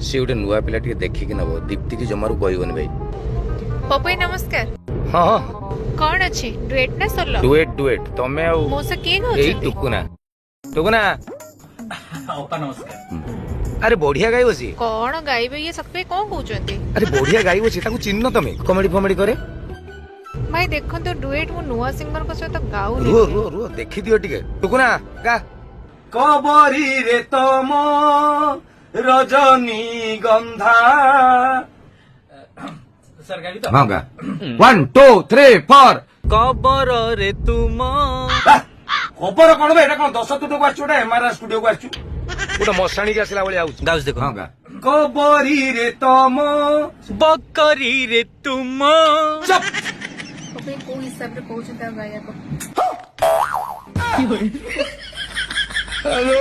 सी गोटे नुआ पिला देखिकी नब दीप्ति की जमारू कहबनी भाई। पपई नमस्कार। हाँ कौन अच्छी डुएट ना सोलो? डुएट डुएट तमे आउ मो से के एई कहउछथि? टुकुना टुकुना ओपा नमस्कार। अरे बढ़िया गाइब सी। कौन गाइबे ये सब पे कौन कहउछथि? अरे बढ़िया गाइब सी ताकू चिन्ह तमे कॉमेडी फॉमेडी करे। भाई देखन तो डुएट मो नुआ सिंगर को सहित गाउ रुह रुह रुह देखि दियो टिके टुकुना गा। कबरी रे तम रजनी गंधा। सर गाड़ी तो हां गा 1 2 3 4 कबर रे तुम खबर कौन एटा कौन 10 स्टूडियो को आछुडा एमआरआर स्टूडियो को आछू गोटे मशाणी के आसला भली आउछ गाउस देखो। हां गा कबरी रे तम बकरी रे तुम। चुप। पपई को हिसाब रे कहउछथि गाया को? हेलो